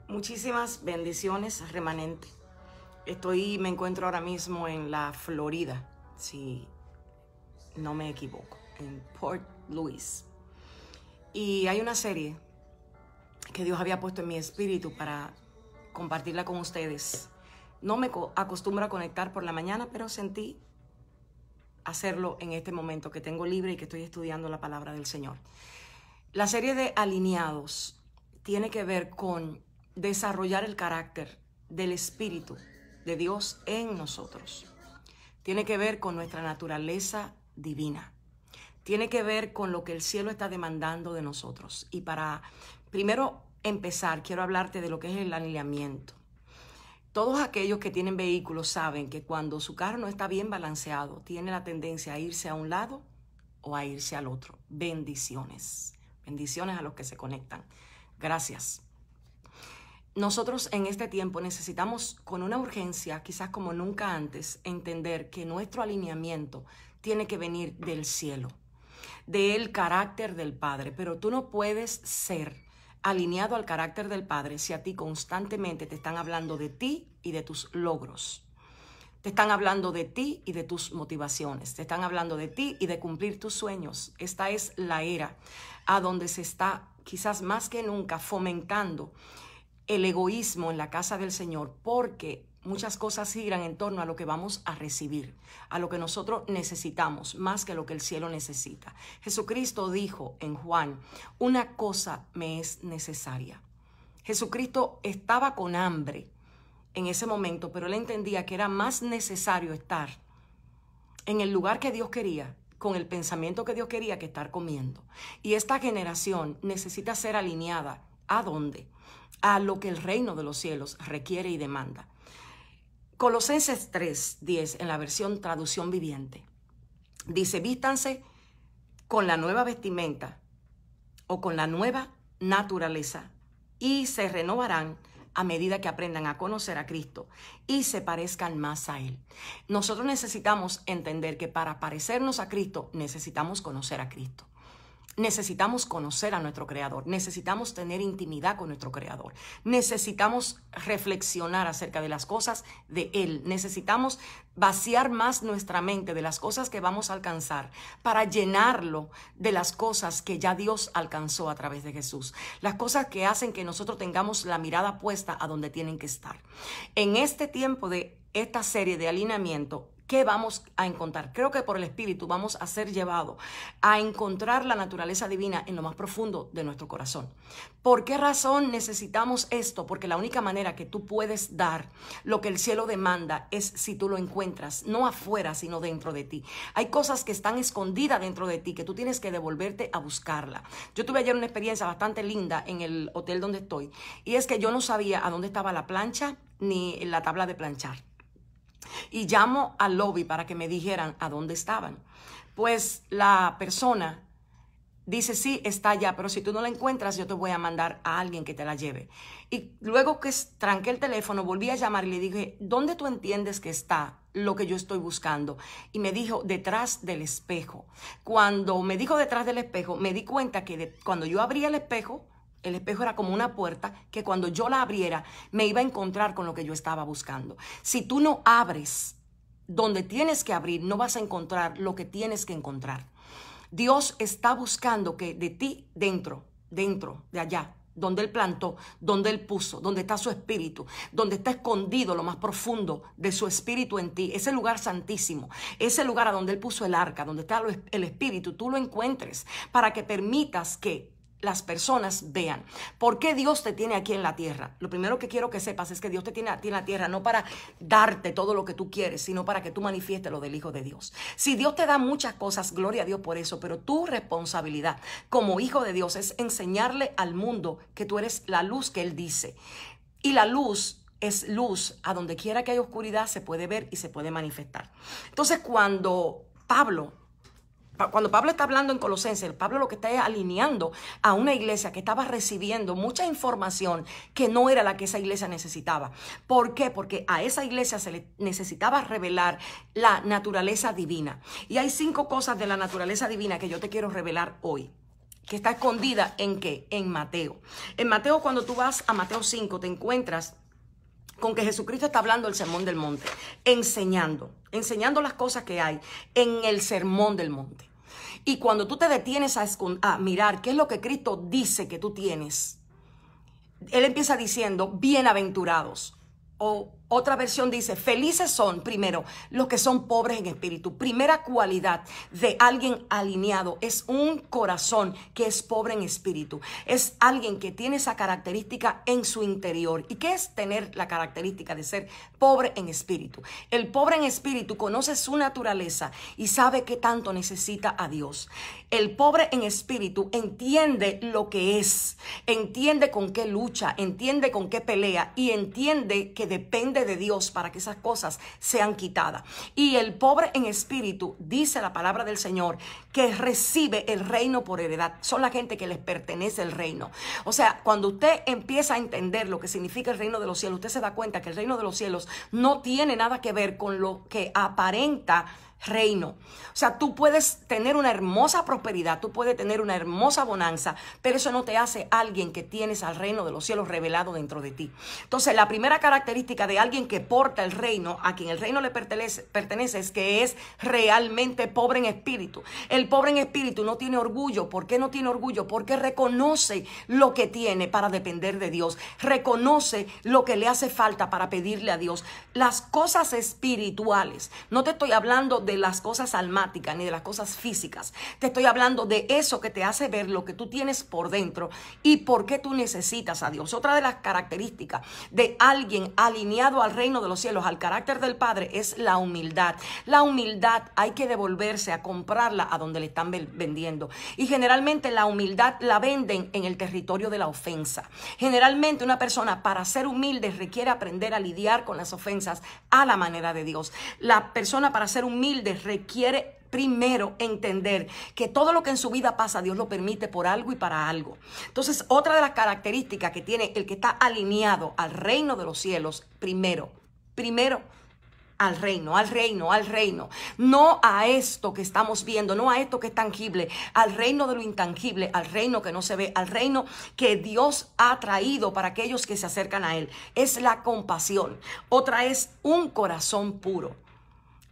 Muchísimas bendiciones, remanente. Me encuentro ahora mismo en la Florida, si no me equivoco, en Port Louis. Y hay una serie que Dios había puesto en mi espíritu para compartirla con ustedes. No me acostumbro a conectar por la mañana, pero sentí hacerlo en este momento que tengo libre y que estoy estudiando la palabra del Señor. La serie de Alineados tiene que ver con desarrollar el carácter del Espíritu de Dios en nosotros. Tiene que ver con nuestra naturaleza divina. Tiene que ver con lo que el cielo está demandando de nosotros. Y para primero empezar, quiero hablarte de lo que es el alineamiento. Todos aquellos que tienen vehículos saben que cuando su carro no está bien balanceado, tiene la tendencia a irse a un lado o a irse al otro. Bendiciones. Bendiciones a los que se conectan. Gracias. Nosotros en este tiempo necesitamos con una urgencia, quizás como nunca antes, entender que nuestro alineamiento tiene que venir del cielo, del carácter del Padre. Pero tú no puedes ser alineado al carácter del Padre si a ti constantemente te están hablando de ti y de tus logros. Te están hablando de ti y de tus motivaciones. Te están hablando de ti y de cumplir tus sueños. Esta es la era a donde se está, quizás más que nunca, fomentando el egoísmo en la casa del Señor, porque muchas cosas giran en torno a lo que vamos a recibir, a lo que nosotros necesitamos, más que lo que el cielo necesita. Jesucristo dijo en Juan, una cosa me es necesaria. Jesucristo estaba con hambre en ese momento, pero él entendía que era más necesario estar en el lugar que Dios quería, con el pensamiento que Dios quería, que estar comiendo. Y esta generación necesita ser alineada. ¿A dónde? A lo que el reino de los cielos requiere y demanda. Colosenses 3:10 en la versión traducción viviente dice: vístanse con la nueva vestimenta o con la nueva naturaleza y se renovarán a medida que aprendan a conocer a Cristo y se parezcan más a Él. Nosotros necesitamos entender que para parecernos a Cristo necesitamos conocer a Cristo. Necesitamos conocer a nuestro Creador, necesitamos tener intimidad con nuestro Creador, necesitamos reflexionar acerca de las cosas de Él, necesitamos vaciar más nuestra mente de las cosas que vamos a alcanzar para llenarlo de las cosas que ya Dios alcanzó a través de Jesús, las cosas que hacen que nosotros tengamos la mirada puesta a donde tienen que estar. En este tiempo de esta serie de alineamiento, ¿qué vamos a encontrar? Creo que por el Espíritu vamos a ser llevados a encontrar la naturaleza divina en lo más profundo de nuestro corazón. ¿Por qué razón necesitamos esto? Porque la única manera que tú puedes dar lo que el cielo demanda es si tú lo encuentras, no afuera, sino dentro de ti. Hay cosas que están escondidas dentro de ti que tú tienes que devolverte a buscarla. Yo tuve ayer una experiencia bastante linda en el hotel donde estoy, y es que yo no sabía a dónde estaba la plancha ni la tabla de planchar. Y llamo al lobby para que me dijeran a dónde estaban. Pues la persona dice, sí, está allá, pero si tú no la encuentras, yo te voy a mandar a alguien que te la lleve. Y luego que tranqué el teléfono, volví a llamar y le dije, ¿dónde tú entiendes que está lo que yo estoy buscando? Y me dijo, detrás del espejo. Cuando me dijo detrás del espejo, me di cuenta que cuando yo abría el espejo era como una puerta que cuando yo la abriera me iba a encontrar con lo que yo estaba buscando. Si tú no abres donde tienes que abrir, no vas a encontrar lo que tienes que encontrar. Dios está buscando que de ti, dentro, de allá, donde Él plantó, donde Él puso, donde está su espíritu, donde está escondido lo más profundo de su espíritu en ti, ese lugar santísimo, ese lugar a donde Él puso el arca, donde está el espíritu, tú lo encuentres para que permitas que las personas vean por qué Dios te tiene aquí en la tierra. Lo primero que quiero que sepas es que Dios te tiene aquí en la tierra no para darte todo lo que tú quieres, sino para que tú manifiestes lo del Hijo de Dios. Si Dios te da muchas cosas, gloria a Dios por eso, pero tu responsabilidad como hijo de Dios es enseñarle al mundo que tú eres la luz que Él dice. Y la luz es luz, a donde quiera que hay oscuridad se puede ver y se puede manifestar. Entonces cuando Pablo está hablando en Colosenses, Pablo lo que está es alineando a una iglesia que estaba recibiendo mucha información que no era la que esa iglesia necesitaba. ¿Por qué? Porque a esa iglesia se le necesitaba revelar la naturaleza divina. Y hay 5 cosas de la naturaleza divina que yo te quiero revelar hoy, que está escondida ¿en qué? En Mateo. En Mateo, cuando tú vas a Mateo 5, te encuentras con que Jesucristo está hablando del Sermón del Monte, enseñando las cosas que hay en el Sermón del Monte. Y cuando tú te detienes a mirar qué es lo que Cristo dice que tú tienes, Él empieza diciendo, bienaventurados. O otra versión dice, felices son, primero, los que son pobres en espíritu. Primera cualidad de alguien alineado es un corazón que es pobre en espíritu. Es alguien que tiene esa característica en su interior. ¿Y qué es tener la característica de ser pobre en espíritu? El pobre en espíritu conoce su naturaleza y sabe qué tanto necesita a Dios. El pobre en espíritu entiende lo que es, entiende con qué lucha, entiende con qué pelea y entiende que depende de Dios para que esas cosas sean quitadas. Y el pobre en espíritu, dice la palabra del Señor, que recibe el reino por heredad. Son la gente que les pertenece el reino. O sea, cuando usted empieza a entender lo que significa el reino de los cielos, usted se da cuenta que el reino de los cielos no tiene nada que ver con lo que aparenta reino. O sea, tú puedes tener una hermosa prosperidad, tú puedes tener una hermosa bonanza, pero eso no te hace alguien que tienes al reino de los cielos revelado dentro de ti. Entonces, la primera característica de alguien que porta el reino, a quien el reino le pertenece, es que es realmente pobre en espíritu. El pobre en espíritu no tiene orgullo. ¿Por qué no tiene orgullo? Porque reconoce lo que tiene para depender de Dios. Reconoce lo que le hace falta para pedirle a Dios. Las cosas espirituales, no te estoy hablando de las cosas almáticas ni de las cosas físicas. Te estoy hablando de eso que te hace ver lo que tú tienes por dentro y por qué tú necesitas a Dios. Otra de las características de alguien alineado al reino de los cielos, al carácter del Padre, es la humildad. La humildad hay que devolverse a comprarla a donde le están vendiendo. Y generalmente la humildad la venden en el territorio de la ofensa. Generalmente una persona para ser humilde requiere aprender a lidiar con las ofensas a la manera de Dios. La persona para ser humilde requiere primero entender que todo lo que en su vida pasa, Dios lo permite por algo y para algo. Entonces, otra de las características que tiene el que está alineado al reino de los cielos, primero, al reino, no a esto que estamos viendo, no a esto que es tangible, al reino de lo intangible, al reino que no se ve, al reino que Dios ha traído para aquellos que se acercan a Él. Es la compasión. Otra es un corazón puro.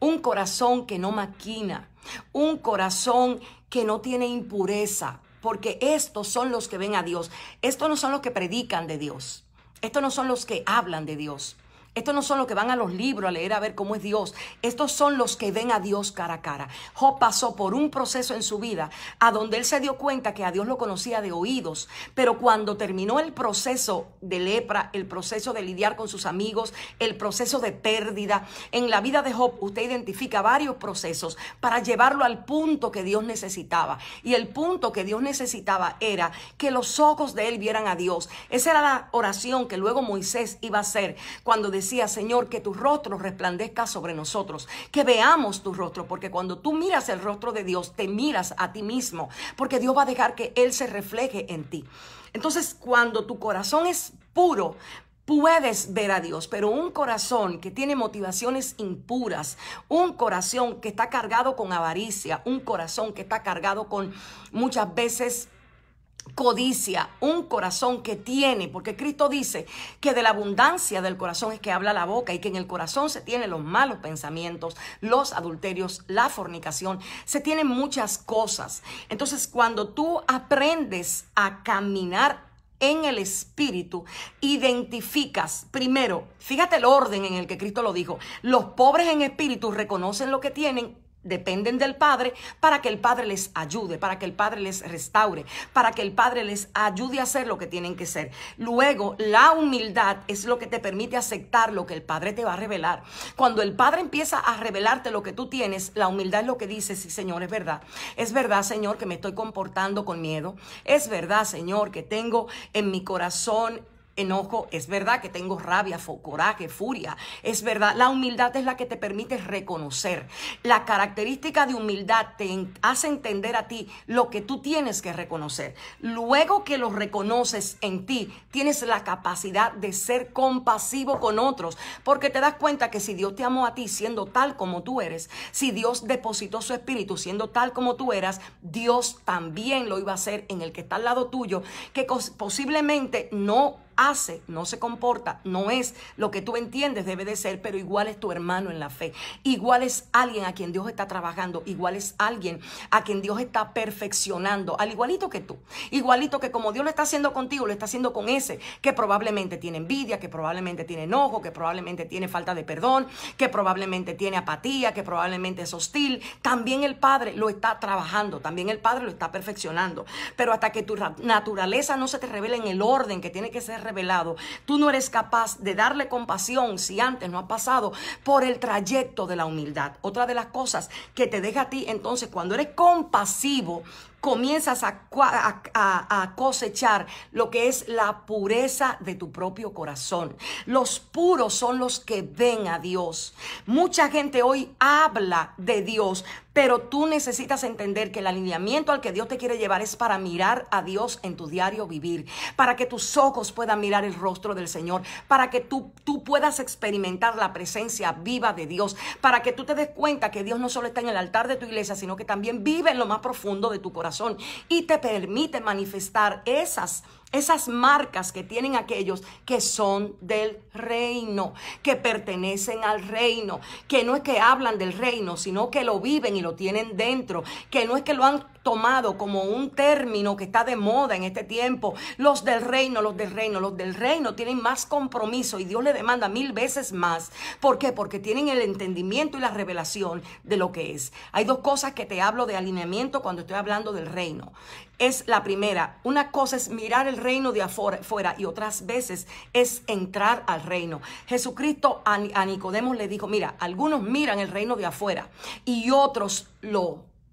Un corazón que no maquina, un corazón que no tiene impureza, porque estos son los que ven a Dios. Estos no son los que predican de Dios. Estos no son los que hablan de Dios. Estos no son los que van a los libros a leer a ver cómo es Dios. Estos son los que ven a Dios cara a cara. Job pasó por un proceso en su vida a donde él se dio cuenta que a Dios lo conocía de oídos. Pero cuando terminó el proceso de lepra, el proceso de lidiar con sus amigos, el proceso de pérdida, en la vida de Job usted identifica varios procesos para llevarlo al punto que Dios necesitaba. Y el punto que Dios necesitaba era que los ojos de él vieran a Dios. Esa era la oración que luego Moisés iba a hacer cuando decía, Señor, que tu rostro resplandezca sobre nosotros, que veamos tu rostro, porque cuando tú miras el rostro de Dios, te miras a ti mismo, porque Dios va a dejar que Él se refleje en ti. Entonces, cuando tu corazón es puro, puedes ver a Dios, pero un corazón que tiene motivaciones impuras, un corazón que está cargado con avaricia, un corazón que está cargado con muchas veces codicia, un corazón que tiene, porque Cristo dice que de la abundancia del corazón es que habla la boca y que en el corazón se tienen los malos pensamientos, los adulterios, la fornicación, se tienen muchas cosas. Entonces, cuando tú aprendes a caminar en el espíritu, identificas primero, fíjate el orden en el que Cristo lo dijo, los pobres en espíritu reconocen lo que tienen, dependen del Padre para que el Padre les ayude, para que el Padre les restaure, para que el Padre les ayude a hacer lo que tienen que hacer. Luego, la humildad es lo que te permite aceptar lo que el Padre te va a revelar. Cuando el Padre empieza a revelarte lo que tú tienes, la humildad es lo que dice, sí, Señor, es verdad, Señor, que me estoy comportando con miedo, es verdad, Señor, que tengo en mi corazón enojo, es verdad que tengo rabia, coraje, furia, es verdad. La humildad es la que te permite reconocer. La característica de humildad te hace entender a ti lo que tú tienes que reconocer. Luego que lo reconoces en ti, tienes la capacidad de ser compasivo con otros, porque te das cuenta que si Dios te amó a ti siendo tal como tú eres, si Dios depositó su espíritu siendo tal como tú eras, Dios también lo iba a hacer en el que está al lado tuyo, que posiblemente no hace, no se comporta, no es lo que tú entiendes debe de ser, pero igual es tu hermano en la fe, igual es alguien a quien Dios está trabajando, igual es alguien a quien Dios está perfeccionando, al igualito que tú, igualito que como Dios lo está haciendo contigo, lo está haciendo con ese que probablemente tiene envidia, que probablemente tiene enojo, que probablemente tiene falta de perdón, que probablemente tiene apatía, que probablemente es hostil. También el Padre lo está trabajando, también el Padre lo está perfeccionando, pero hasta que tu naturaleza no se te revele en el orden que tiene que ser revelado, tú no eres capaz de darle compasión si antes no has pasado por el trayecto de la humildad. Otra de las cosas que te deja a ti, entonces, cuando eres compasivo, comienzas a cosechar lo que es la pureza de tu propio corazón. Los puros son los que ven a Dios. Mucha gente hoy habla de Dios, pero tú necesitas entender que el alineamiento al que Dios te quiere llevar es para mirar a Dios en tu diario vivir, para que tus ojos puedan mirar el rostro del Señor, para que tú puedas experimentar la presencia viva de Dios, para que tú te des cuenta que Dios no solo está en el altar de tu iglesia, sino que también vive en lo más profundo de tu corazón y te permite manifestar esas marcas que tienen aquellos que son del reino, que pertenecen al reino, que no es que hablan del reino, sino que lo viven y lo tienen dentro, que no es que lo han tomado como un término que está de moda en este tiempo. Los del reino, los del reino, los del reino tienen más compromiso y Dios le demanda 1000 veces más. ¿Por qué? Porque tienen el entendimiento y la revelación de lo que es. Hay dos cosas que te hablo de alineamiento cuando estoy hablando del reino. Es la primera, una cosa es mirar el reino de afuera y otras veces es entrar al reino. Jesucristo a Nicodemo le dijo, mira, algunos miran el reino de afuera y otros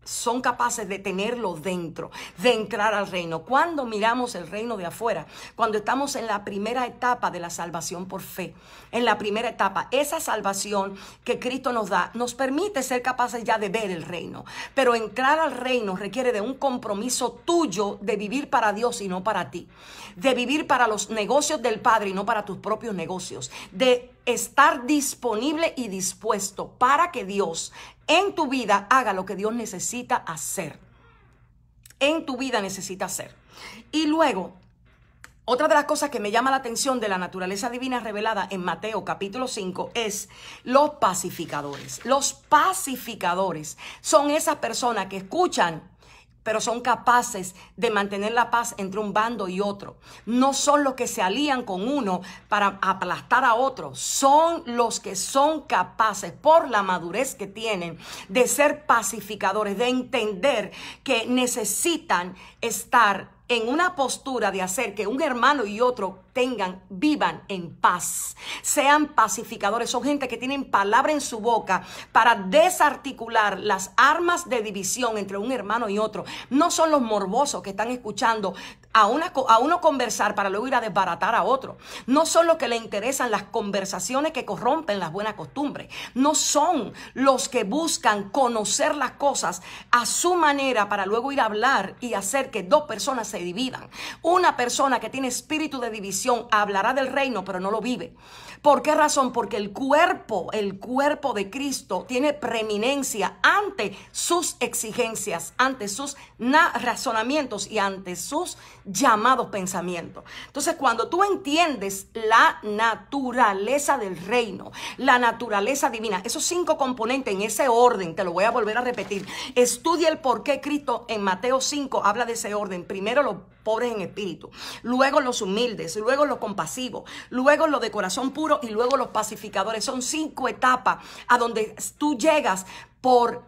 son capaces de tenerlo dentro, de entrar al reino. Cuando miramos el reino de afuera, cuando estamos en la primera etapa de la salvación por fe, en la primera etapa, esa salvación que Cristo nos da, nos permite ser capaces ya de ver el reino. Pero entrar al reino requiere de un compromiso tuyo de vivir para Dios y no para ti, de vivir para los negocios del Padre y no para tus propios negocios, de estar disponible y dispuesto para que Dios en tu vida haga lo que Dios necesita hacer. En tu vida necesita hacer. Y luego, otra de las cosas que me llama la atención de la naturaleza divina revelada en Mateo capítulo 5 es los pacificadores. Los pacificadores son esas personas que escuchan, pero son capaces de mantener la paz entre un bando y otro. No son los que se alían con uno para aplastar a otro. Son los que son capaces, por la madurez que tienen, de ser pacificadores, de entender que necesitan estar en una postura de hacer que un hermano y otro vivan en paz, sean pacificadores. Son gente que tienen palabra en su boca para desarticular las armas de división entre un hermano y otro. No son los morbosos que están escuchando a uno conversar para luego ir a desbaratar a otro. No son los que le interesan las conversaciones que corrompen las buenas costumbres. No son los que buscan conocer las cosas a su manera para luego ir a hablar y hacer que dos personas se dividan. Una persona que tiene espíritu de división hablará del reino, pero no lo vive. ¿Por qué razón? Porque el cuerpo de Cristo tiene preeminencia ante sus exigencias, ante sus razonamientos y ante sus llamados pensamientos. Entonces, cuando tú entiendes la naturaleza del reino, la naturaleza divina, esos 5 componentes en ese orden, te lo voy a volver a repetir. Estudia el por qué Cristo en Mateo 5 habla de ese orden. Primero los pobres en espíritu, luego los humildes, luego los compasivos, luego los de corazón puro y luego los pacificadores. Son 5 etapas a donde tú llegas por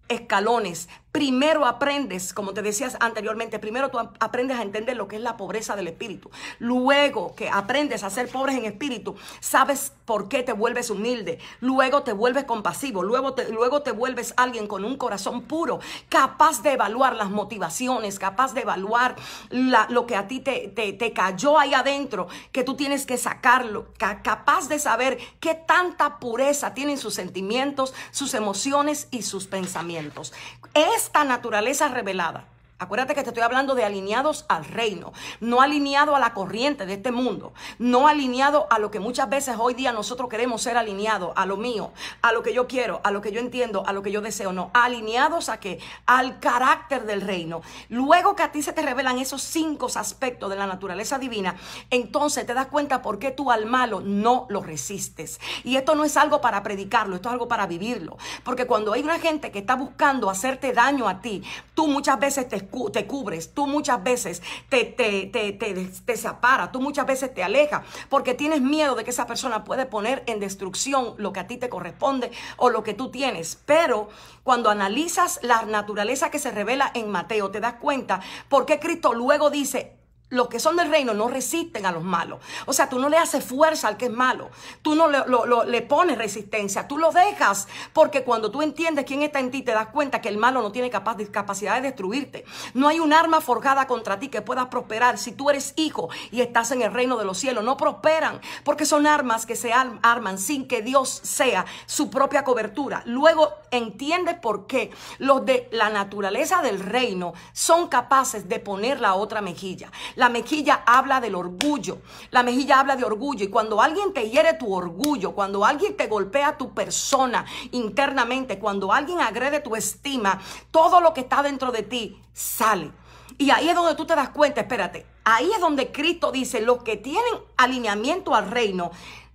escalones. primero aprendes, como te decías anteriormente, primero tú aprendes a entender lo que es la pobreza del espíritu. Luego que aprendes a ser pobres en espíritu, sabes por qué te vuelves humilde. Luego te vuelves compasivo. Luego te vuelves alguien con un corazón puro, capaz de evaluar las motivaciones, capaz de evaluar lo que a ti te cayó ahí adentro, que tú tienes que sacarlo, capaz de saber qué tanta pureza tienen sus sentimientos, sus emociones y sus pensamientos. Esta naturaleza revelada, acuérdate que te estoy hablando de alineados al reino, no alineado a la corriente de este mundo, no alineado a lo que muchas veces hoy día nosotros queremos ser alineados, a lo mío, a lo que yo quiero, a lo que yo entiendo, a lo que yo deseo. No, alineados a qué, al carácter del reino. Luego que a ti se te revelan esos 5 aspectos de la naturaleza divina, entonces te das cuenta por qué tú al malo no lo resistes. Y esto no es algo para predicarlo, esto es algo para vivirlo. Porque cuando hay una gente que está buscando hacerte daño a ti, tú muchas veces te cubres, tú muchas veces te separas, tú muchas veces te alejas, porque tienes miedo de que esa persona puede poner en destrucción lo que a ti te corresponde o lo que tú tienes. Pero cuando analizas la naturaleza que se revela en Mateo, te das cuenta por qué Cristo luego dice: los que son del reino no resisten a los malos. O sea, tú no le haces fuerza al que es malo. Tú no le pones resistencia. Tú lo dejas, porque cuando tú entiendes quién está en ti, te das cuenta que el malo no tiene capacidad de destruirte. No hay un arma forjada contra ti que pueda prosperar. Si tú eres hijo y estás en el reino de los cielos, no prosperan, porque son armas que se arman sin que Dios sea su propia cobertura. Luego entiendes por qué los de la naturaleza del reino son capaces de poner la otra mejilla. La mejilla habla del orgullo. La mejilla habla de orgullo. Y cuando alguien te hiere tu orgullo, cuando alguien te golpea tu persona internamente, cuando alguien agrede tu estima, todo lo que está dentro de ti sale. Y ahí es donde tú te das cuenta, espérate, ahí es donde Cristo dice: los que tienen alineamiento al reino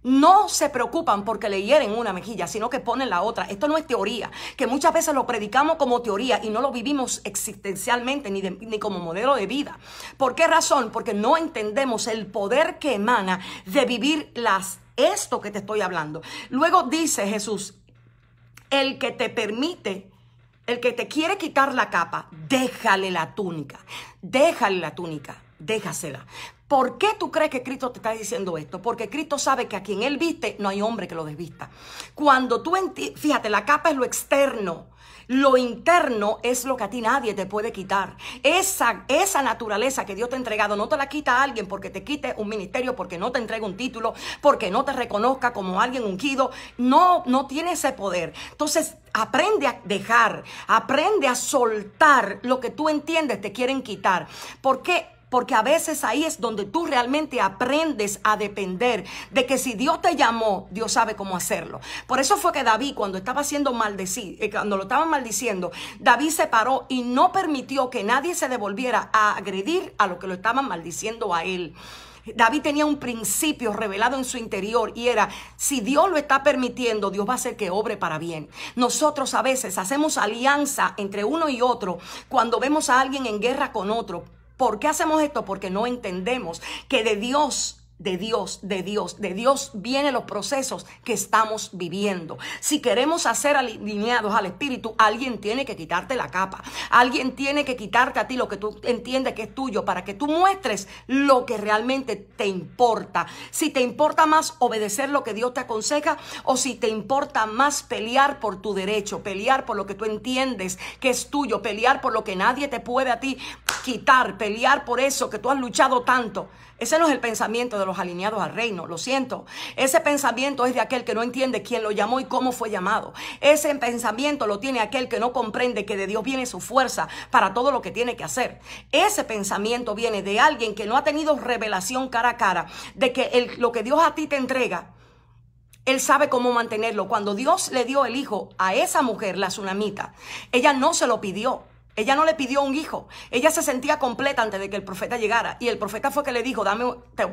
no se preocupan porque le hieren una mejilla, sino que ponen la otra. Esto no es teoría, que muchas veces lo predicamos como teoría y no lo vivimos existencialmente ni como modelo de vida. ¿Por qué razón? Porque no entendemos el poder que emana de vivir esto que te estoy hablando. Luego dice Jesús: el que te permite, el que te quiere quitar la capa, déjale la túnica, déjasela. ¿Por qué tú crees que Cristo te está diciendo esto? Porque Cristo sabe que a quien Él viste no hay hombre que lo desvista. Cuando tú fíjate, la capa es lo externo. Lo interno es lo que a ti nadie te puede quitar. Esa naturaleza que Dios te ha entregado no te la quita alguien porque te quite un ministerio, porque no te entregue un título, porque no te reconozca como alguien ungido. No tiene ese poder. Entonces, aprende a dejar, aprende a soltar lo que tú entiendes te quieren quitar. ¿Por qué? Porque a veces ahí es donde tú realmente aprendes a depender de que si Dios te llamó, Dios sabe cómo hacerlo. Por eso fue que David, cuando estaba siendo maldecido, cuando lo estaban maldiciendo, David se paró y no permitió que nadie se devolviera a agredir a lo que lo estaban maldiciendo a él. David tenía un principio revelado en su interior y era: si Dios lo está permitiendo, Dios va a hacer que obre para bien. Nosotros a veces hacemos alianza entre uno y otro cuando vemos a alguien en guerra con otro. ¿Por qué hacemos esto? Porque no entendemos que de Dios vienen los procesos que estamos viviendo. Si queremos ser alineados al Espíritu, alguien tiene que quitarte la capa. Alguien tiene que quitarte a ti lo que tú entiendes que es tuyo, para que tú muestres lo que realmente te importa. Si te importa más obedecer lo que Dios te aconseja, o si te importa más pelear por tu derecho, pelear por lo que tú entiendes que es tuyo, pelear por lo que nadie te puede a ti quitar, pelear por eso que tú has luchado tanto. Ese no es el pensamiento de los alineados al reino, lo siento. Ese pensamiento es de aquel que no entiende quién lo llamó y cómo fue llamado. Ese pensamiento lo tiene aquel que no comprende que de Dios viene su fuerza para todo lo que tiene que hacer. Ese pensamiento viene de alguien que no ha tenido revelación cara a cara de que lo que Dios a ti te entrega, Él sabe cómo mantenerlo. Cuando Dios le dio el hijo a esa mujer, la tsunamita, ella no se lo pidió. Ella no le pidió un hijo. Ella se sentía completa antes de que el profeta llegara. Y el profeta fue que le dijo,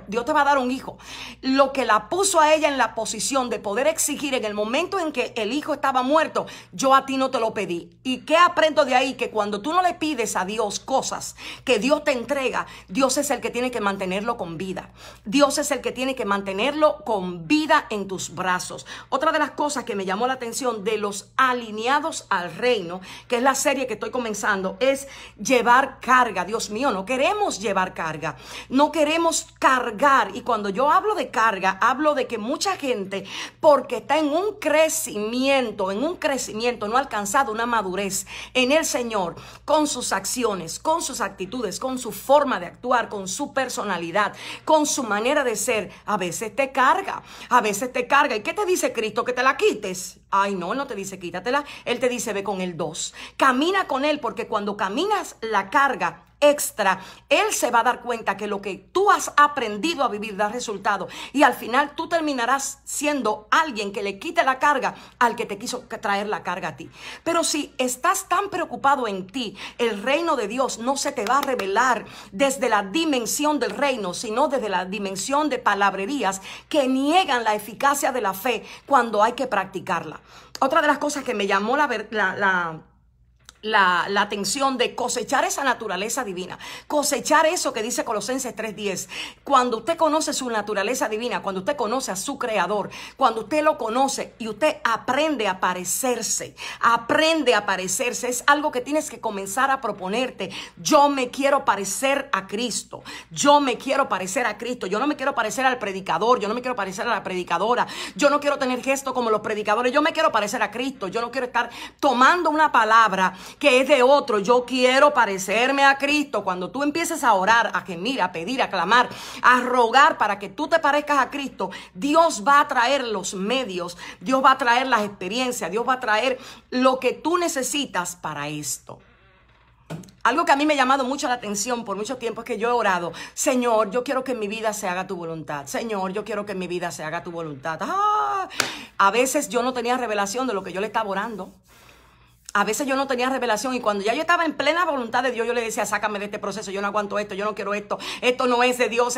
Dios te va a dar un hijo. Lo que la puso a ella en la posición de poder exigir en el momento en que el hijo estaba muerto, yo a ti no te lo pedí. ¿Y qué aprendo de ahí? Que cuando tú no le pides a Dios cosas que Dios te entrega, Dios es el que tiene que mantenerlo con vida. Dios es el que tiene que mantenerlo con vida en tus brazos. Otra de las cosas que me llamó la atención de los alineados al reino, que es la serie que estoy comenzando, es llevar carga. Dios mío, no queremos llevar carga, no queremos cargar. Y cuando yo hablo de carga, hablo de que mucha gente, porque está en un crecimiento, no ha alcanzado una madurez en el Señor, con sus acciones, con sus actitudes, con su forma de actuar, con su personalidad, con su manera de ser. A veces te carga, ¿Y qué te dice Cristo? Que te la quites. Ay, no, Él no te dice quítatela. Él te dice ve con el 2. Camina con Él, porque cuando caminas la carga extra, Él se va a dar cuenta que lo que tú has aprendido a vivir da resultado. Y al final tú terminarás siendo alguien que le quite la carga al que te quiso traer la carga a ti. Pero si estás tan preocupado en ti, el reino de Dios no se te va a revelar desde la dimensión del reino, sino desde la dimensión de palabrerías que niegan la eficacia de la fe cuando hay que practicarla. Otra de las cosas que me llamó la atención de cosechar esa naturaleza divina, cosechar eso que dice Colosenses 3:10. Cuando usted conoce su naturaleza divina, cuando usted conoce a su creador, cuando usted lo conoce y usted aprende a parecerse, es algo que tienes que comenzar a proponerte. Yo me quiero parecer a Cristo, yo no me quiero parecer al predicador, yo no me quiero parecer a la predicadora, yo no quiero tener gesto como los predicadores, yo me quiero parecer a Cristo, yo no quiero estar tomando una palabra que es de otro, yo quiero parecerme a Cristo. Cuando tú empieces a orar, a gemir, a pedir, a clamar, a rogar para que tú te parezcas a Cristo, Dios va a traer los medios, Dios va a traer las experiencias, Dios va a traer lo que tú necesitas para esto. Algo que a mí me ha llamado mucho la atención por mucho tiempo es que yo he orado, Señor, yo quiero que en mi vida se haga tu voluntad. Señor, yo quiero que en mi vida se haga tu voluntad. A veces yo no tenía revelación de lo que yo le estaba orando. A veces yo no tenía revelación y cuando ya yo estaba en plena voluntad de Dios, yo le decía, sácame de este proceso, yo no aguanto esto, yo no quiero esto, esto no es de Dios,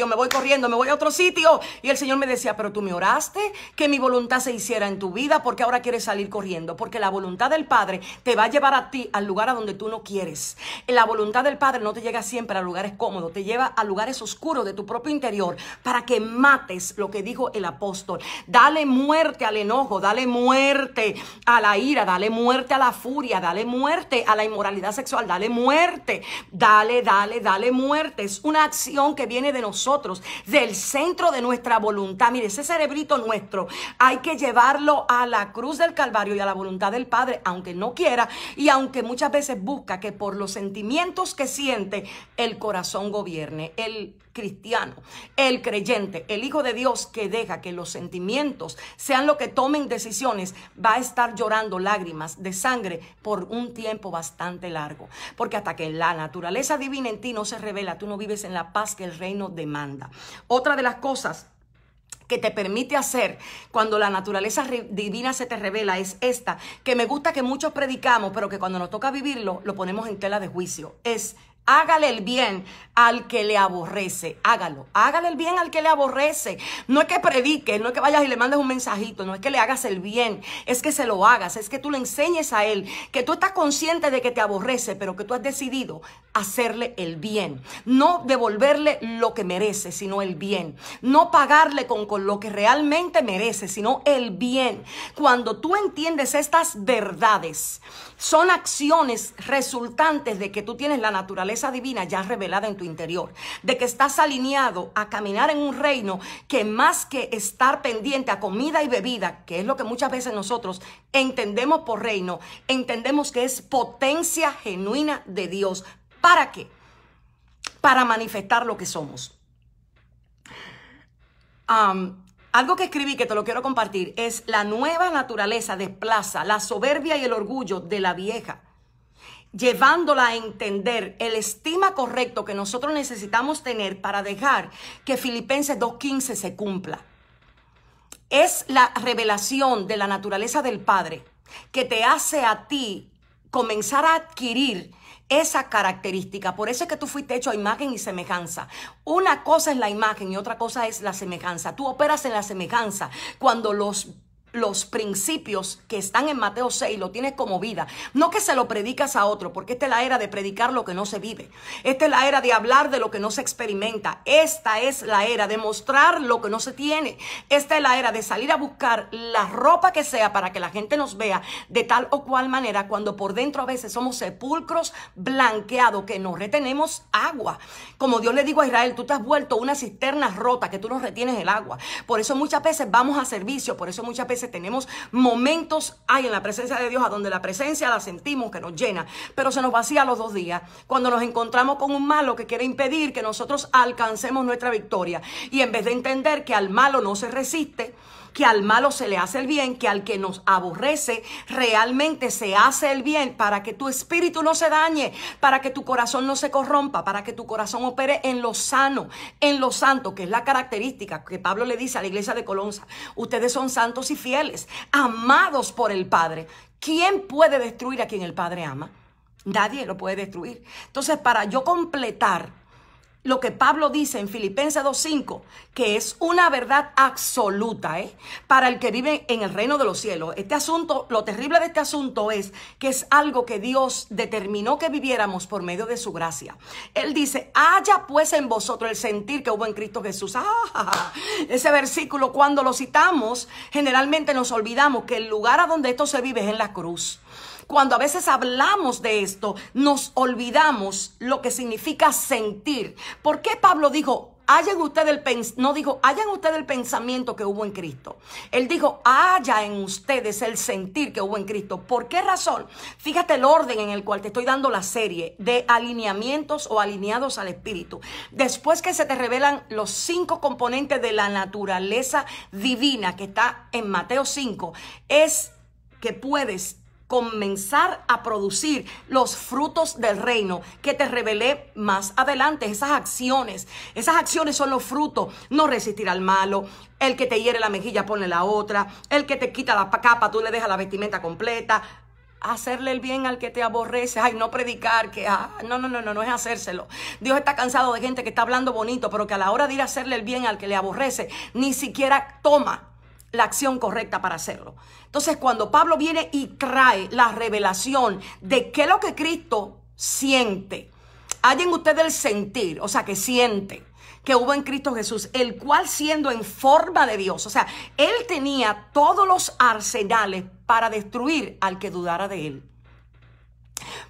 me voy corriendo, me voy a otro sitio. Y el Señor me decía, pero tú me oraste que mi voluntad se hiciera en tu vida, porque ahora quieres salir corriendo, porque la voluntad del Padre te va a llevar a ti al lugar a donde tú no quieres. La voluntad del Padre no te llega siempre a lugares cómodos, te lleva a lugares oscuros de tu propio interior para que mates lo que dijo el apóstol. Dale muerte al enojo, dale muerte a la ira, dale muerte a la furia, dale muerte a la inmoralidad sexual, dale muerte, dale muerte. Es una acción que viene de nosotros, del centro de nuestra voluntad. Mire, ese cerebrito nuestro hay que llevarlo a la cruz del Calvario y a la voluntad del Padre, aunque no quiera y aunque muchas veces busca que por los sentimientos que siente el corazón gobierne. El cristiano, el creyente, el hijo de Dios que deja que los sentimientos sean lo que tomen decisiones, va a estar llorando lágrimas de sangre por un tiempo bastante largo, porque hasta que la naturaleza divina en ti no se revela, tú no vives en la paz que el reino demanda. Otra de las cosas que te permite hacer cuando la naturaleza divina se te revela es esta, que me gusta que muchos predicamos, pero que cuando nos toca vivirlo, lo ponemos en tela de juicio. Es hágale el bien al que le aborrece. Hágale el bien al que le aborrece. No es que prediques, no es que vayas y le mandes un mensajito, no es que le hagas el bien, es que se lo hagas, es que tú le enseñes a él, que tú estás consciente de que te aborrece, pero que tú has decidido hacerle el bien. No devolverle lo que merece, sino el bien. No pagarle con lo que realmente merece, sino el bien. Cuando tú entiendes estas verdades, son acciones resultantes de que tú tienes la naturaleza divina ya revelada en tu interior, de que estás alineado a caminar en un reino que más que estar pendiente a comida y bebida, que es lo que muchas veces nosotros entendemos por reino, entendemos que es potencia genuina de Dios. ¿Para qué? Para manifestar lo que somos. Algo que escribí que te lo quiero compartir es: la nueva naturaleza desplaza la soberbia y el orgullo de la vieja, llevándola a entender el estima correcto que nosotros necesitamos tener para dejar que Filipenses 2:15 se cumpla. Es la revelación de la naturaleza del Padre que te hace a ti comenzar a adquirir esa característica. Por eso es que tú fuiste hecho a imagen y semejanza. Una cosa es la imagen y otra cosa es la semejanza. Tú operas en la semejanza cuando los principios que están en Mateo 6 lo tienes como vida. No que se lo predicas a otro, porque esta es la era de predicar lo que no se vive. Esta es la era de hablar de lo que no se experimenta. Esta es la era de mostrar lo que no se tiene. Esta es la era de salir a buscar la ropa que sea para que la gente nos vea de tal o cual manera, cuando por dentro a veces somos sepulcros blanqueados que no retenemos agua. Como Dios le dijo a Israel, tú te has vuelto una cisterna rota que tú no retienes el agua. Por eso muchas veces vamos a servicio, por eso muchas veces tenemos momentos en la presencia de Dios a donde la presencia la sentimos que nos llena, pero se nos vacía a los 2 días cuando nos encontramos con un malo que quiere impedir que nosotros alcancemos nuestra victoria. Y en vez de entender que al malo no se resiste, que al malo se le hace el bien, que al que nos aborrece realmente se hace el bien, para que tu espíritu no se dañe, para que tu corazón no se corrompa, para que tu corazón opere en lo sano, en lo santo, que es la característica que Pablo le dice a la iglesia de Colosas. Ustedes son santos y fieles, amados por el Padre. ¿Quién puede destruir a quien el Padre ama? Nadie lo puede destruir. Entonces, para yo completar lo que Pablo dice en Filipenses 2:5, que es una verdad absoluta, para el que vive en el reino de los cielos. Este asunto, lo terrible de este asunto es que es algo que Dios determinó que viviéramos por medio de su gracia. Él dice, haya pues en vosotros el sentir que hubo en Cristo Jesús. Ese versículo, cuando lo citamos, generalmente nos olvidamos que el lugar a donde esto se vive es en la cruz. Cuando a veces hablamos de esto, nos olvidamos lo que significa sentir. ¿Por qué Pablo dijo, hayan ustedes el pensamiento que hubo en Cristo? Él dijo, haya en ustedes el sentir que hubo en Cristo. ¿Por qué razón? Fíjate el orden en el cual te estoy dando la serie de alineamientos o alineados al Espíritu. Después que se te revelan los 5 componentes de la naturaleza divina que está en Mateo 5, es que puedes comenzar a producir los frutos del reino que te revelé más adelante. Esas acciones son los frutos. No resistir al malo. El que te hiere la mejilla, ponle la otra. El que te quita la capa, tú le dejas la vestimenta completa. Hacerle el bien al que te aborrece. No predicar que no es hacérselo. Dios está cansado de gente que está hablando bonito, pero que a la hora de ir a hacerle el bien al que le aborrece, ni siquiera toma la acción correcta para hacerlo. Entonces, cuando Pablo viene y trae la revelación de qué es lo que Cristo siente, hay en ustedes el sentir, o sea, que siente que hubo en Cristo Jesús, el cual siendo en forma de Dios, o sea, él tenía todos los arsenales para destruir al que dudara de él,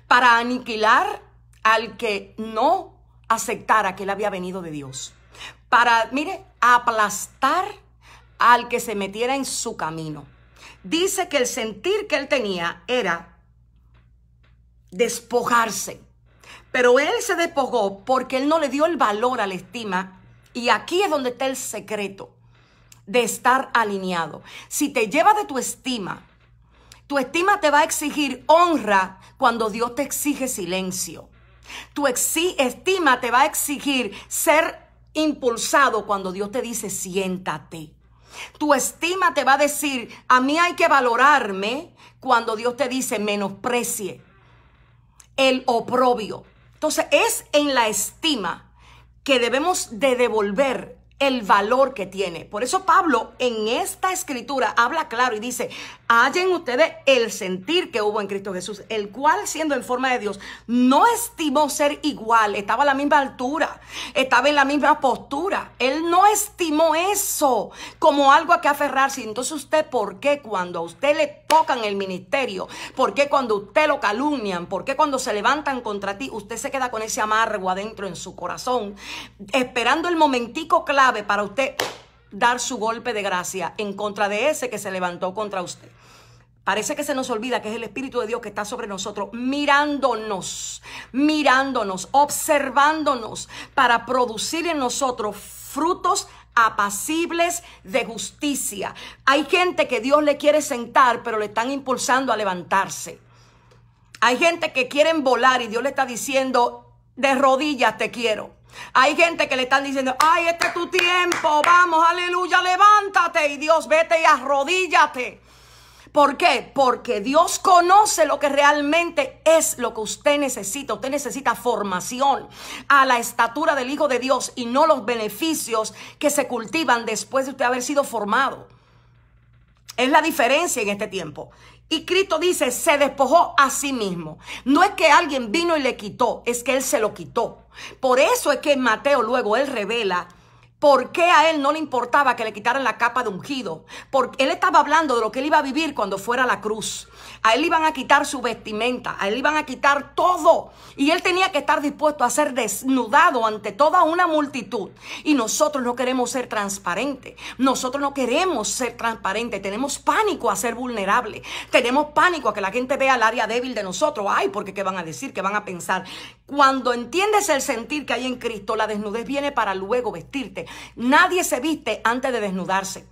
para aniquilar al que no aceptara que él había venido de Dios, para, aplastar al que se metiera en su camino. Dice que el sentir que él tenía era despojarse. Pero él se despojó porque él no le dio el valor a la estima. Y aquí es donde está el secreto de estar alineado. Si te lleva de tu estima te va a exigir honra cuando Dios te exige silencio. Tu estima te va a exigir ser impulsado cuando Dios te dice siéntate. Tu estima te va a decir, a mí hay que valorarme, cuando Dios te dice menosprecie el oprobio. Entonces es en la estima que debemos de devolver el valor que tiene. Por eso Pablo en esta escritura habla claro y dice, hallen ustedes el sentir que hubo en Cristo Jesús, el cual siendo en forma de Dios no estimó ser igual, estaba a la misma altura, estaba en la misma postura. Él no estimó eso como algo a que aferrarse. Entonces usted, ¿por qué cuando a usted le tocan el ministerio? ¿Por qué cuando usted lo calumnian? ¿Por qué cuando se levantan contra ti, usted se queda con ese amargo adentro en su corazón, esperando el momentico clave para usted dar su golpe de gracia en contra de ese que se levantó contra usted? Parece que se nos olvida que es el Espíritu de Dios que está sobre nosotros, mirándonos, observándonos, para producir en nosotros frutos apacibles de justicia. Hay gente que Dios le quiere sentar, pero le están impulsando a levantarse. Hay gente que quieren volar y Dios le está diciendo, de rodillas te quiero. Hay gente que le están diciendo, ay, este es tu tiempo, vamos, aleluya, levántate. Y Dios, vete y arrodíllate. ¿Por qué? Porque Dios conoce lo que realmente es lo que usted necesita. Usted necesita formación a la estatura del Hijo de Dios y no los beneficios que se cultivan después de usted haber sido formado. Es la diferencia en este tiempo. Y Cristo dice, se despojó a sí mismo. No es que alguien vino y le quitó, es que Él se lo quitó. Por eso es que en Mateo luego Él revela por qué a Él no le importaba que le quitaran la capa de ungido. Porque Él estaba hablando de lo que Él iba a vivir cuando fuera a la cruz. A Él iban a quitar su vestimenta, a Él iban a quitar todo. Y Él tenía que estar dispuesto a ser desnudado ante toda una multitud. Y nosotros no queremos ser transparentes. Nosotros no queremos ser transparentes. Tenemos pánico a ser vulnerables. Tenemos pánico a que la gente vea el área débil de nosotros. Ay, porque ¿qué van a decir? ¿Qué van a pensar? Cuando entiendes el sentir que hay en Cristo, la desnudez viene para luego vestirte. Nadie se viste antes de desnudarse.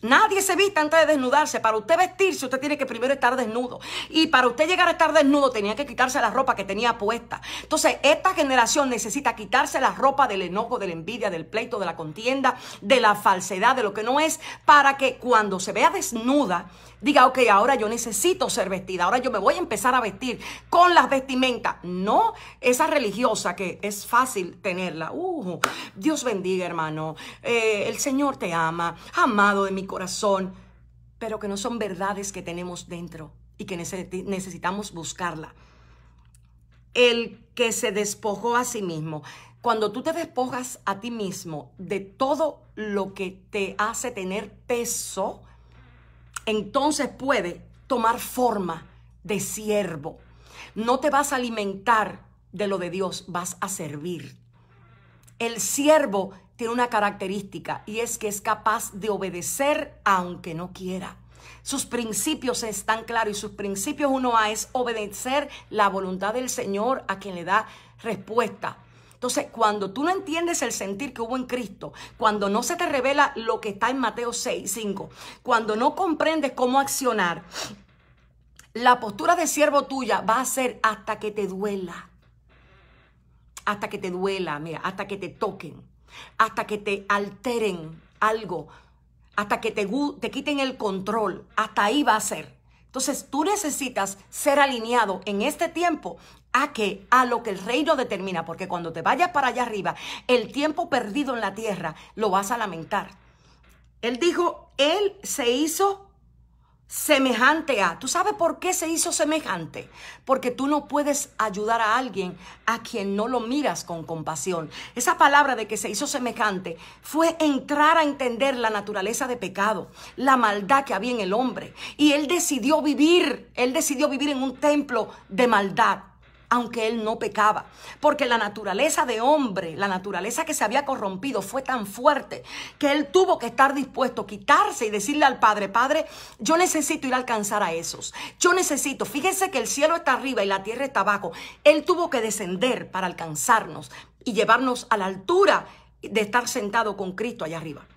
Nadie se viste antes de desnudarse. Para usted vestirse, usted tiene que primero estar desnudo. Y para usted llegar a estar desnudo, tenía que quitarse la ropa que tenía puesta. Entonces, esta generación necesita quitarse la ropa del enojo, de la envidia, del pleito, de la contienda, de la falsedad, de lo que no es, para que cuando se vea desnuda, diga, ok, ahora yo necesito ser vestida. Ahora yo me voy a empezar a vestir con las vestimentas. No esa religiosa que es fácil tenerla. Dios bendiga, hermano. El Señor te ama, amado de mi corazón. Pero que no son verdades que tenemos dentro y que necesitamos buscarla. El que se despojó a sí mismo. Cuando tú te despojas a ti mismo de todo lo que te hace tener peso, entonces puede tomar forma de siervo. No te vas a alimentar de lo de Dios, vas a servir. El siervo tiene una característica y es que es capaz de obedecer aunque no quiera. Sus principios están claros y sus principios uno es obedecer la voluntad del Señor a quien le da respuesta. Entonces, cuando tú no entiendes el sentir que hubo en Cristo, cuando no se te revela lo que está en Mateo 6:5, cuando no comprendes cómo accionar, la postura de siervo tuya va a ser hasta que te duela. Hasta que te duela, mira, hasta que te toquen, hasta que te alteren algo, hasta que te quiten el control, hasta ahí va a ser. Entonces, tú necesitas ser alineado en este tiempo a lo que el reino determina, porque cuando te vayas para allá arriba, el tiempo perdido en la tierra lo vas a lamentar. Él dijo, Él se hizo semejante a. ¿Tú sabes por qué se hizo semejante? Porque tú no puedes ayudar a alguien a quien no lo miras con compasión. Esa palabra de que se hizo semejante fue entrar a entender la naturaleza de pecado, la maldad que había en el hombre. Y él decidió vivir en un templo de maldad, aunque él no pecaba, porque la naturaleza de hombre, la naturaleza que se había corrompido fue tan fuerte que él tuvo que estar dispuesto a quitarse y decirle al Padre, Padre, yo necesito ir a alcanzar a esos, fíjese que el cielo está arriba y la tierra está abajo, él tuvo que descender para alcanzarnos y llevarnos a la altura de estar sentado con Cristo allá arriba.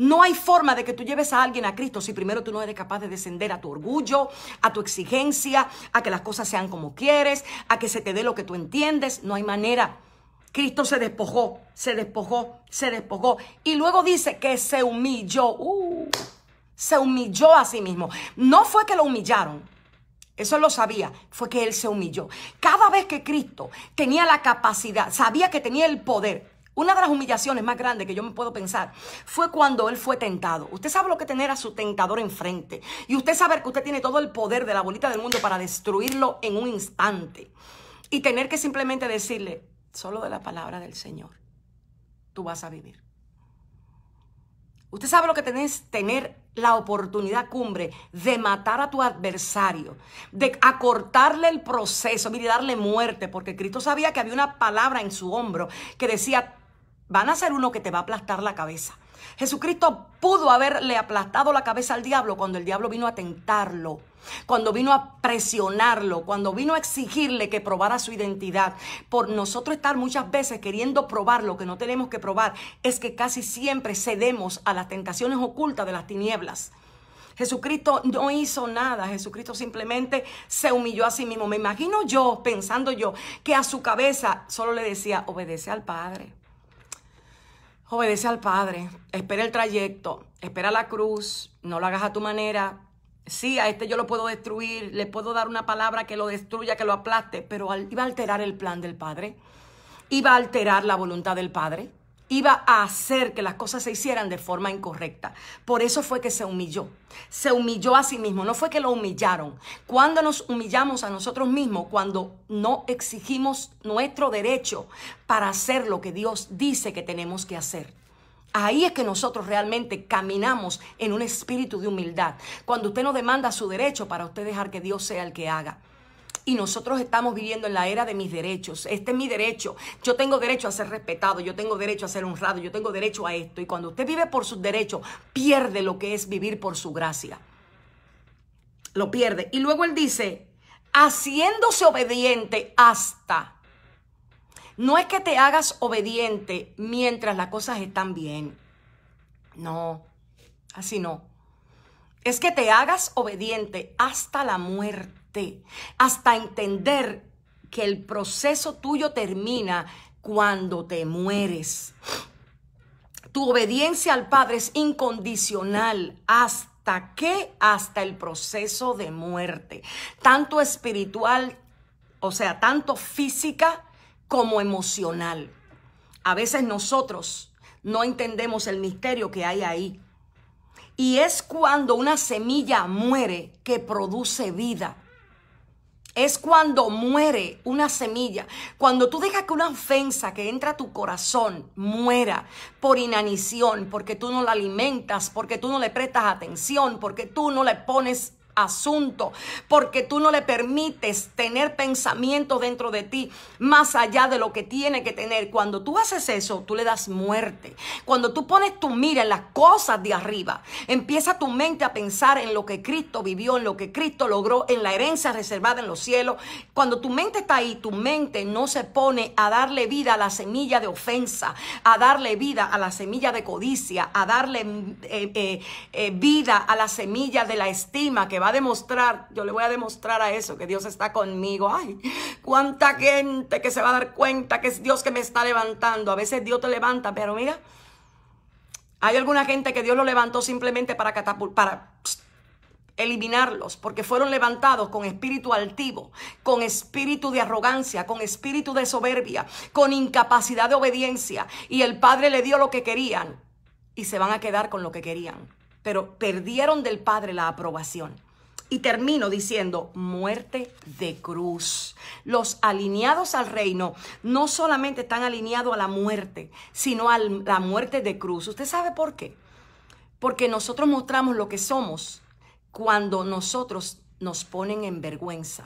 No hay forma de que tú lleves a alguien a Cristo si primero tú no eres capaz de descender a tu orgullo, a tu exigencia, a que las cosas sean como quieres, a que se te dé lo que tú entiendes. No hay manera. Cristo se despojó. Y luego dice que se humilló. Se humilló a sí mismo. No fue que lo humillaron. Eso lo sabía, fue que él se humilló. Cada vez que Cristo tenía la capacidad, sabía que tenía el poder. Una de las humillaciones más grandes que yo me puedo pensar fue cuando él fue tentado. Usted sabe lo que tener a su tentador enfrente. Y usted sabe que usted tiene todo el poder de la bolita del mundo para destruirlo en un instante. Y tener que simplemente decirle, solo de la palabra del Señor, tú vas a vivir. Usted sabe lo que tenés, tener la oportunidad cumbre de matar a tu adversario, de acortarle el proceso, mire, darle muerte, porque Cristo sabía que había una palabra en su hombro que decía, van a ser uno que te va a aplastar la cabeza. Jesucristo pudo haberle aplastado la cabeza al diablo cuando el diablo vino a tentarlo, cuando vino a presionarlo, cuando vino a exigirle que probara su identidad. Por nosotros estar muchas veces queriendo probar lo que no tenemos que probar, es que casi siempre cedemos a las tentaciones ocultas de las tinieblas. Jesucristo no hizo nada, Jesucristo simplemente se humilló a sí mismo. Me imagino yo, pensando yo, que a su cabeza solo le decía, obedece al Padre. Obedece al Padre, espera el trayecto, espera la cruz, no lo hagas a tu manera, Sí, a este yo lo puedo destruir, le puedo dar una palabra que lo destruya, que lo aplaste, pero iba a alterar el plan del Padre, iba a alterar la voluntad del Padre, iba a hacer que las cosas se hicieran de forma incorrecta. Por eso fue que se humilló a sí mismo, no fue que lo humillaron. Cuando nos humillamos a nosotros mismos, cuando no exigimos nuestro derecho para hacer lo que Dios dice que tenemos que hacer. Ahí es que nosotros realmente caminamos en un espíritu de humildad. Cuando usted no demanda su derecho para usted dejar que Dios sea el que haga. Y nosotros estamos viviendo en la era de mis derechos. Este es mi derecho. Yo tengo derecho a ser respetado. Yo tengo derecho a ser honrado. Yo tengo derecho a esto. Y cuando usted vive por sus derechos, pierde lo que es vivir por su gracia. Lo pierde. Y luego él dice, haciéndose obediente hasta... No es que te hagas obediente mientras las cosas están bien. No, así no. Es que te hagas obediente hasta la muerte, hasta entender que el proceso tuyo termina cuando te mueres. Tu obediencia al Padre es incondicional. ¿Hasta qué? Hasta el proceso de muerte. Tanto espiritual, o sea, tanto física como emocional. A veces nosotros no entendemos el misterio que hay ahí. Y es cuando una semilla muere que produce vida. Es cuando muere una semilla. Cuando tú dejas que una ofensa que entra a tu corazón muera por inanición, porque tú no la alimentas, porque tú no le prestas atención, porque tú no le pones asunto, porque tú no le permites tener pensamientos dentro de ti más allá de lo que tiene que tener. Cuando tú haces eso, tú le das muerte. Cuando tú pones tu mira en las cosas de arriba, empieza tu mente a pensar en lo que Cristo vivió, en lo que Cristo logró, en la herencia reservada en los cielos. Cuando tu mente está ahí, tu mente no se pone a darle vida a la semilla de ofensa, a darle vida a la semilla de codicia, a darle vida a la semilla de la estima que va a demostrar, yo le voy a demostrar a eso que Dios está conmigo. Ay, cuánta gente que se va a dar cuenta que es Dios que me está levantando. A veces Dios te levanta, pero mira, hay alguna gente que Dios lo levantó simplemente para eliminarlos, porque fueron levantados con espíritu altivo, con espíritu de arrogancia, con espíritu de soberbia, con incapacidad de obediencia, y el Padre le dio lo que querían y se van a quedar con lo que querían, pero perdieron del Padre la aprobación. Y termino diciendo, muerte de cruz. Los alineados al reino no solamente están alineados a la muerte, sino a la muerte de cruz. ¿Usted sabe por qué? Porque nosotros mostramos lo que somos cuando nosotros nos ponen en vergüenza.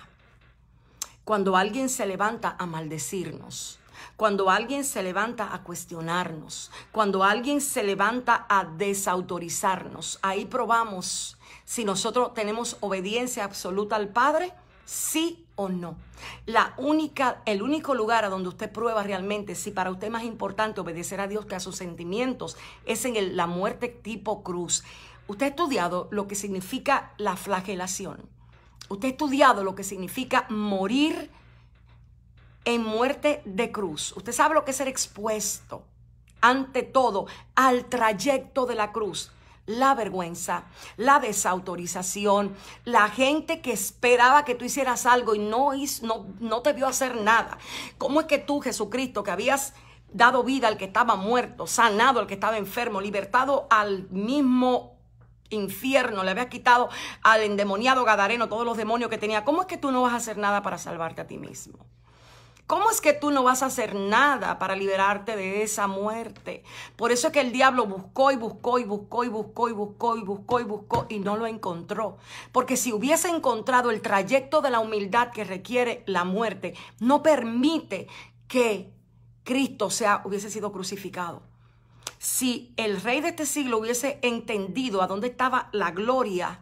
Cuando alguien se levanta a maldecirnos. Cuando alguien se levanta a cuestionarnos. Cuando alguien se levanta a desautorizarnos. Ahí probamos si nosotros tenemos obediencia absoluta al Padre, sí o no. El único lugar a donde usted prueba realmente si para usted es más importante obedecer a Dios que a sus sentimientos es en la muerte tipo cruz. Usted ha estudiado lo que significa la flagelación. Usted ha estudiado lo que significa morir en muerte de cruz. Usted sabe lo que es ser expuesto ante todo al trayecto de la cruz. La vergüenza, la desautorización, la gente que esperaba que tú hicieras algo y no te vio hacer nada. ¿Cómo es que tú, Jesucristo, que habías dado vida al que estaba muerto, sanado al que estaba enfermo, libertado al mismo infierno, le habías quitado al endemoniado gadareno todos los demonios que tenía, cómo es que tú no vas a hacer nada para salvarte a ti mismo? ¿Cómo es que tú no vas a hacer nada para liberarte de esa muerte? Por eso es que el diablo buscó y buscó y buscó y buscó y buscó y buscó y buscó y no lo encontró. Porque si hubiese encontrado el trayecto de la humildad que requiere la muerte, no permite que Cristo hubiese sido crucificado. Si el rey de este siglo hubiese entendido a dónde estaba la gloria,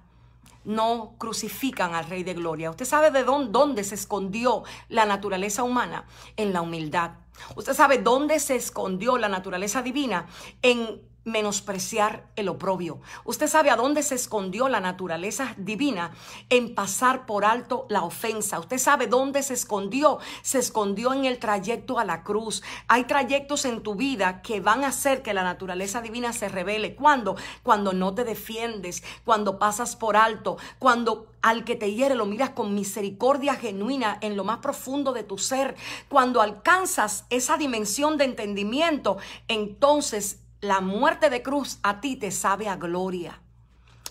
no crucifican al Rey de Gloria. ¿Usted sabe de dónde se escondió la naturaleza humana? En la humildad. ¿Usted sabe dónde se escondió la naturaleza divina? En menospreciar el oprobio. Usted sabe a dónde se escondió la naturaleza divina en pasar por alto la ofensa. Usted sabe dónde se escondió. Se escondió en el trayecto a la cruz. Hay trayectos en tu vida que van a hacer que la naturaleza divina se revele. ¿Cuándo? Cuando no te defiendes, cuando pasas por alto, cuando al que te hiere lo miras con misericordia genuina en lo más profundo de tu ser. Cuando alcanzas esa dimensión de entendimiento, entonces la muerte de cruz a ti te sabe a gloria.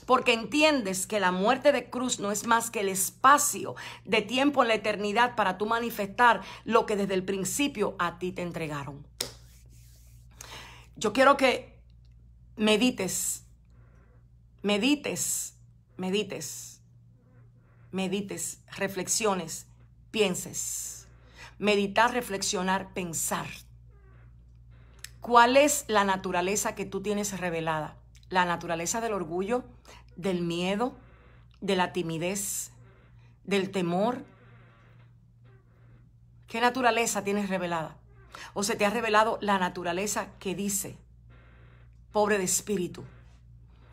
Porque entiendes que la muerte de cruz no es más que el espacio de tiempo en la eternidad para tú manifestar lo que desde el principio a ti te entregaron. Yo quiero que medites, reflexiones, pienses. Meditar, reflexionar, pensar. ¿Cuál es la naturaleza que tú tienes revelada? ¿La naturaleza del orgullo, del miedo, de la timidez, del temor? ¿Qué naturaleza tienes revelada? ¿O se te ha revelado la naturaleza que dice, pobre de espíritu?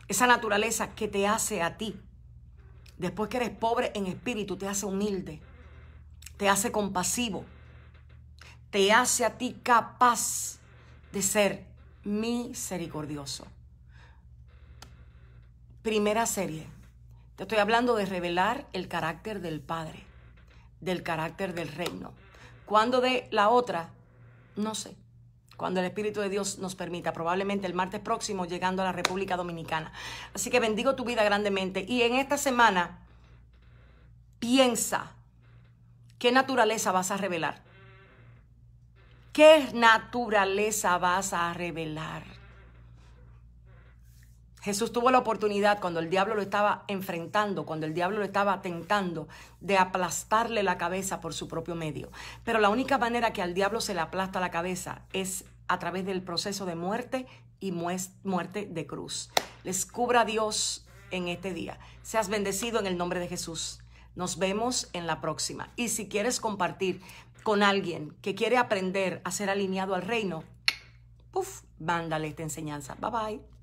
Esa naturaleza que te hace a ti, después que eres pobre en espíritu, te hace humilde, te hace compasivo, te hace a ti capaz de ser misericordioso. Primera serie. Te estoy hablando de revelar el carácter del Padre, del carácter del reino. ¿Cuándo de la otra? No sé. Cuando el Espíritu de Dios nos permita, probablemente el martes próximo llegando a la República Dominicana. Así que bendigo tu vida grandemente. Y en esta semana, piensa, ¿qué naturaleza vas a revelar? ¿Qué naturaleza vas a revelar? Jesús tuvo la oportunidad cuando el diablo lo estaba enfrentando, cuando el diablo lo estaba tentando, de aplastarle la cabeza por su propio medio. Pero la única manera que al diablo se le aplasta la cabeza es a través del proceso de muerte y muerte de cruz. Les cubra Dios en este día. Seas bendecido en el nombre de Jesús. Nos vemos en la próxima. Y si quieres compartir con alguien que quiere aprender a ser alineado al reino, mándale esta enseñanza. Bye bye.